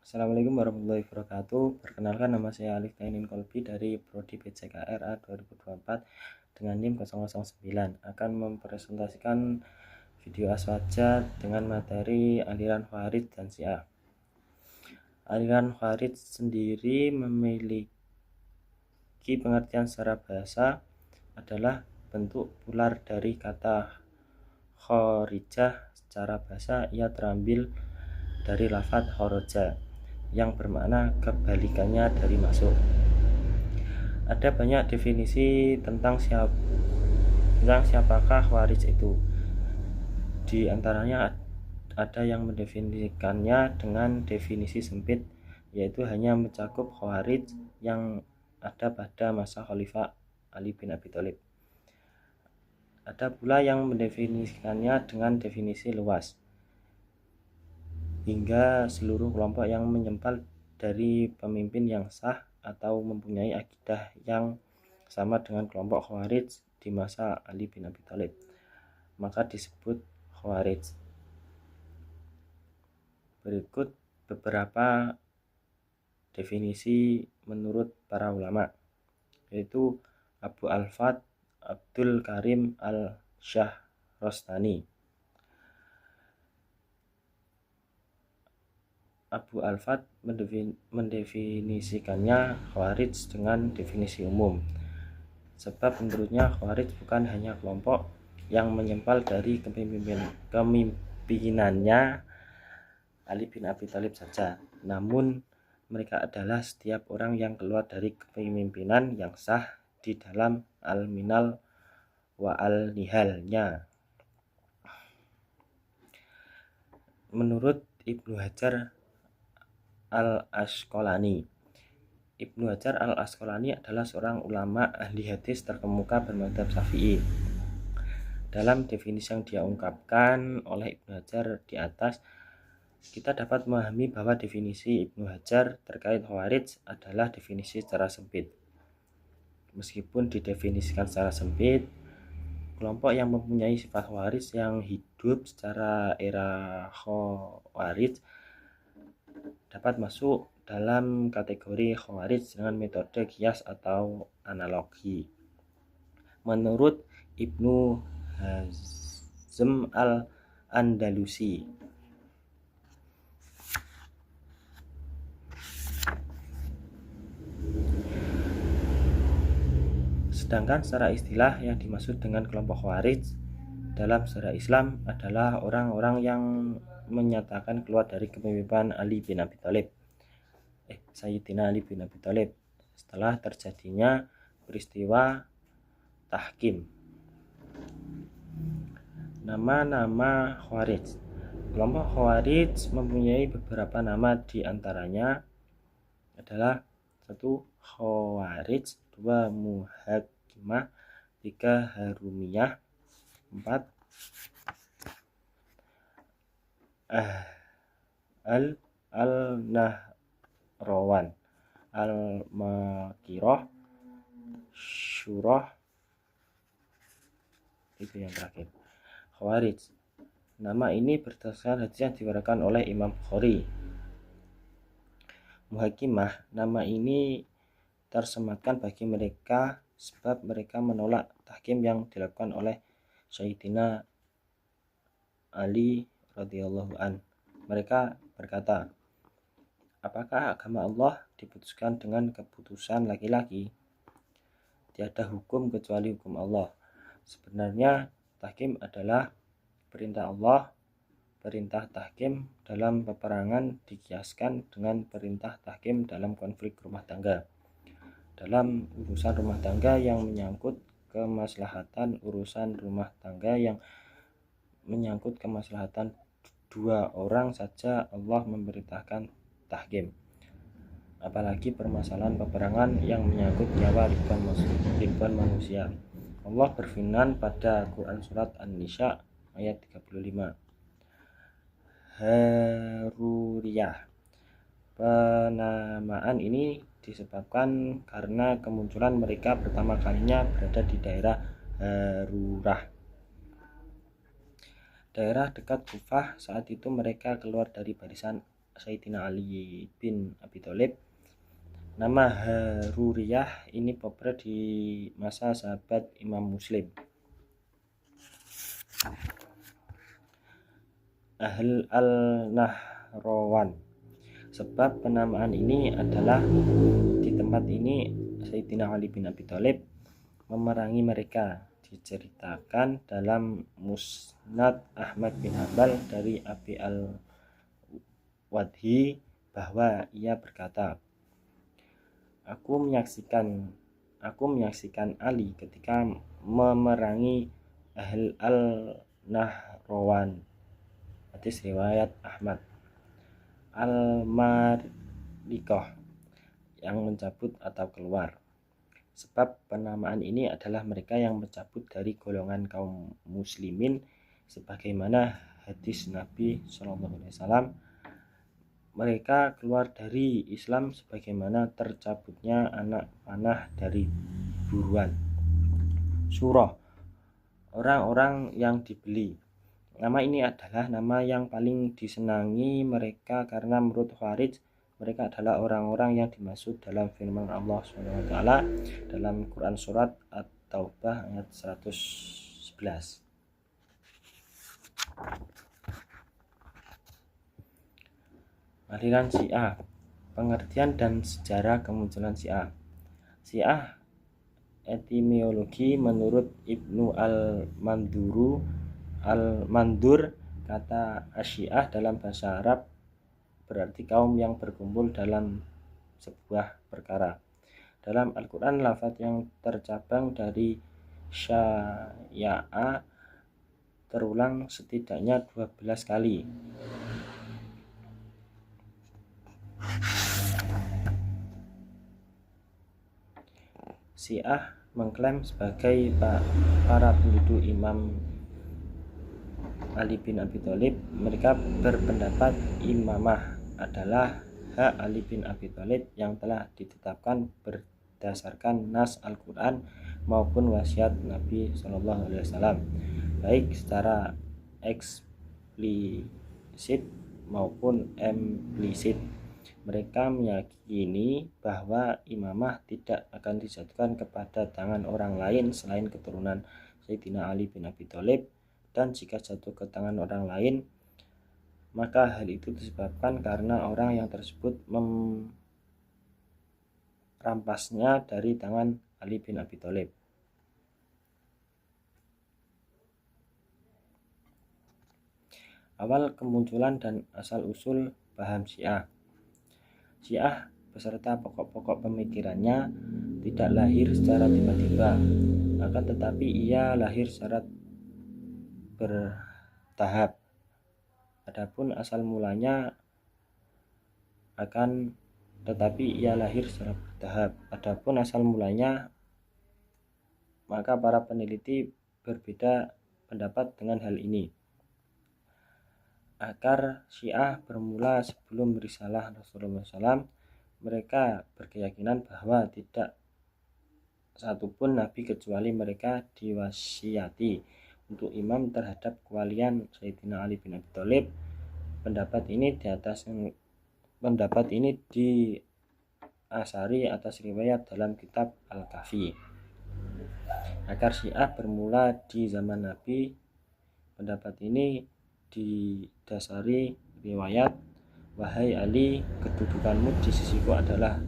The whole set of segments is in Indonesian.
Assalamualaikum warahmatullahi wabarakatuh. Perkenalkan, nama saya Alif Tainin Kolbi dari Prodi PCKRA 2024 dengan NIM 009 akan mempresentasikan video aswaja dengan materi aliran Khawarij dan Syiah. Aliran Khawarij sendiri memiliki pengertian secara bahasa adalah bentuk plural dari kata Kharijah. Secara bahasa ia terambil dari lafaz kharaja yang bermakna kebalikannya dari masuk. Ada banyak definisi tentang siapakah Khawarij itu. Di antaranya ada yang mendefinisikannya dengan definisi sempit, yaitu hanya mencakup Khawarij yang ada pada masa Khalifah Ali bin Abi Thalib. Ada pula yang mendefinisikannya dengan definisi luas, hingga seluruh kelompok yang menyempal dari pemimpin yang sah atau mempunyai akidah yang sama dengan kelompok Khawarij di masa Ali bin Abi Thalib, maka disebut Khawarij. Berikut beberapa definisi menurut para ulama, yaitu Abu Al-Fath Abdul Karim Al-Shahrastani. Abu Al-Fath mendefinisikannya Khawarij dengan definisi umum, sebab menurutnya Khawarij bukan hanya kelompok yang menyempal dari kepemimpinannya Ali bin Abi Thalib saja, namun mereka adalah setiap orang yang keluar dari kepemimpinan yang sah di dalam al-minal wa al-nihalnya. Menurut Ibnu Hajar Al-Asqalani, Ibnu Hajar Al-Asqalani adalah seorang ulama ahli hadis terkemuka bermadzhab Syafi'i. Dalam definisi yang dia ungkapkan oleh Ibnu Hajar di atas, kita dapat memahami bahwa definisi Ibnu Hajar terkait Khawarij adalah definisi secara sempit. Meskipun didefinisikan secara sempit, kelompok yang mempunyai sifat Khawarij yang hidup secara era Khawarij dapat masuk dalam kategori Khawarij dengan metode qiyas atau analogi. Menurut Ibnu Hazm Al-Andalusi, sedangkan secara istilah yang dimaksud dengan kelompok Khawarij dalam sejarah Islam adalah orang-orang yang menyatakan keluar dari kepemimpinan Ali bin Abi Thalib, Sayyidina Ali bin Abi Thalib, setelah terjadinya peristiwa tahkim. Nama-nama Khawarij. Kelompok Khawarij mempunyai beberapa nama, di antaranya adalah 1. Khawarij, 2. Muhakimah, 3. Harumiyah, 4. Al-Nahrawan, Al-Makirah, Syurah. Itu yang terakhir, Khawarij. Nama ini berdasarkan hadis yang diriwayatkan oleh Imam Bukhari. Muhakimah, nama ini tersematkan bagi mereka sebab mereka menolak tahkim yang dilakukan oleh Sayyidina Ali radhiyallahu an. Mereka berkata, apakah agama Allah diputuskan dengan keputusan laki-laki? Tiada hukum kecuali hukum Allah. Sebenarnya tahkim adalah perintah Allah. Perintah tahkim dalam peperangan dikiaskan dengan perintah tahkim dalam konflik rumah tangga. Dalam urusan rumah tangga yang menyangkut kemaslahatan dua orang saja Allah memerintahkan tahkim, apalagi permasalahan peperangan yang menyangkut nyawa ribuan manusia. Allah berfirman pada Quran surat An-Nisa ayat 35, Haruriyah. Penamaan ini disebabkan karena kemunculan mereka pertama kalinya berada di daerah Harurah, daerah dekat Kufah. Saat itu mereka keluar dari barisan Sayyidina Ali bin Abi Thalib. Nama Haruriyah ini populer di masa sahabat Imam Muslim. Ahl al-Nahrawan. Sebab penamaan ini adalah di tempat ini Sayyidina Ali bin Abi Thalib memerangi mereka. Diceritakan dalam Musnad Ahmad bin Hanbal dari Abi al-Wadhi bahwa ia berkata, Aku menyaksikan Ali ketika memerangi Ahl al-Nahrawan. Hadis riwayat Ahmad. Al-Marikoh, yang mencabut atau keluar. Sebab penamaan ini adalah mereka yang mencabut dari golongan kaum muslimin, sebagaimana hadis Nabi SAW. Mereka keluar dari Islam sebagaimana tercabutnya anak panah dari buruan. Surah, orang-orang yang dibeli. Nama ini adalah nama yang paling disenangi mereka karena menurut Khawarij mereka adalah orang-orang yang dimaksud dalam firman Allah SWT dalam Quran Surat At-Taubah ayat 111. Aliran Syiah, pengertian dan sejarah kemunculan Syiah. Syiah etimologi menurut Ibnu Al-Mandur, kata Asyiah dalam bahasa Arab berarti kaum yang berkumpul dalam sebuah perkara. Dalam Al-Quran, lafaz yang tercabang dari syaya'a terulang setidaknya 12 kali. Syiah mengklaim sebagai para penduduk Imam Ali bin Abi Thalib. Mereka berpendapat imamah adalah hak Ali bin Abi Thalib yang telah ditetapkan berdasarkan nas Al-Quran maupun wasiat Nabi SAW, baik secara eksplisit maupun implisit. Mereka meyakini bahwa imamah tidak akan dijatuhkan kepada tangan orang lain selain keturunan Sayyidina Ali bin Abi Thalib, dan jika jatuh ke tangan orang lain maka hal itu disebabkan karena orang yang tersebut merampasnya dari tangan Ali bin Abi Thalib. Awal kemunculan dan asal-usul paham Syiah. Syiah beserta pokok-pokok pemikirannya tidak lahir secara tiba-tiba, akan tetapi ia lahir secara bertahap. Adapun asal mulanya maka para peneliti berbeda pendapat dengan hal ini. Akar Syiah bermula sebelum risalah Rasulullah SAW. Mereka berkeyakinan bahwa tidak satupun nabi kecuali mereka diwasiati untuk imam terhadap kewalian Sayyidina Ali bin Abi Thalib. Pendapat ini diasari atas riwayat dalam kitab Al-Kafi. Akar Syiah bermula di zaman Nabi. Pendapat ini didasari riwayat, wahai Ali, kedudukanmu di sisiku adalah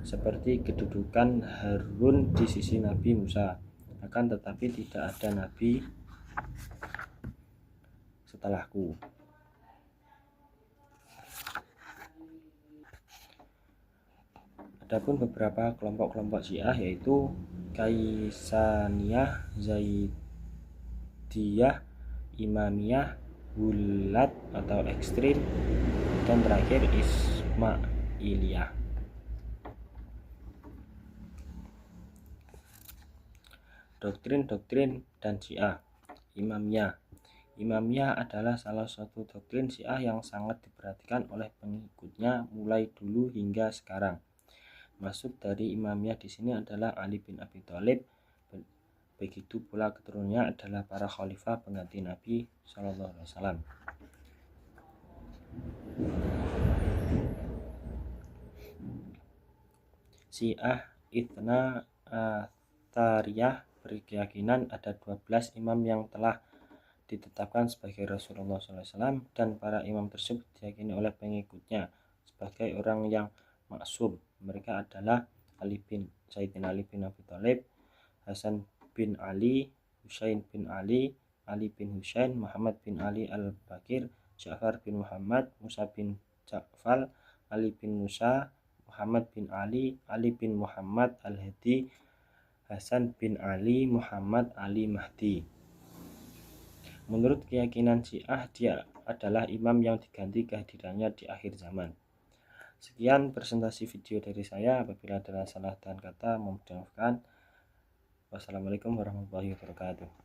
seperti kedudukan Harun di sisi Nabi Musa. Akan tetapi tidak ada nabi setelahku. Adapun beberapa kelompok-kelompok Syiah yaitu Kaisaniyah, Zaidiyah, Imamiyah, Wulat atau ekstrim, dan terakhir Ismailiyah. Doktrin-doktrin dan Syiah. Imamiyah adalah salah satu doktrin Syiah yang sangat diperhatikan oleh pengikutnya mulai dulu hingga sekarang. Maksud dari Imamiyah di sini adalah Ali bin Abi Thalib. Begitu pula keturunannya adalah para khalifah pengganti Nabi SAW. Syiah Itsna Atsariyah berkeyakinan ada 12 imam yang telah ditetapkan sebagai Rasulullah SAW, dan para imam tersebut diyakini oleh pengikutnya sebagai orang yang maksum. Mereka adalah Sayyidina Ali bin Abi Thalib, Hasan bin Ali, Husain bin Ali, Ali bin Husain, Muhammad bin Ali al-Bakir, Ja'far bin Muhammad, Musa bin Ja'far, Ali bin Musa, Muhammad bin Ali, Ali bin Muhammad al-Hadi, Hasan bin Ali, Muhammad Ali Mahdi. Menurut keyakinan Syiah, dia adalah imam yang diganti kehadirannya di akhir zaman. Sekian presentasi video dari saya. Apabila ada salah dan kata, mohon dimaafkan. Wassalamualaikum warahmatullahi wabarakatuh.